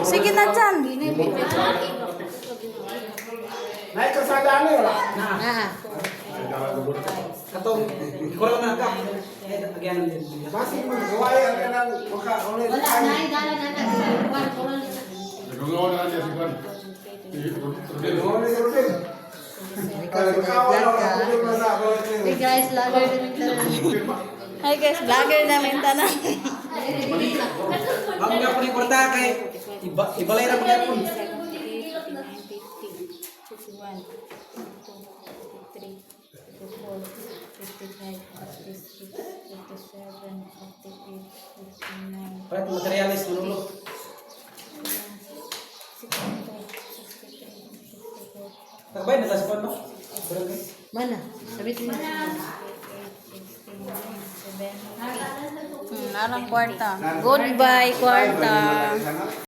Sige na dyan. Naik ke sadane wala. Ah. Katong kurang na ka. Agyan din. Masih mengawai kan maka oleh. Wala na ay dala na kuan. Nagagawa na niya si Juan. Oleh rutin. Kalau berkawan orang kumpul mana kalau Hey guys, vlogger namin tanan. Hi guys, vlogger namin tanan. Ang nga po ni kwarta kay ibalay ra mga pun. 51, 52, 53, 54, 55, 56, 57, 58, 59, Para materialis manulo. 62, 63, 64, Tagbay na sa spot no. Barangay. Mana? Sabit mo. Narang kwarta. Goodbye, kwarta.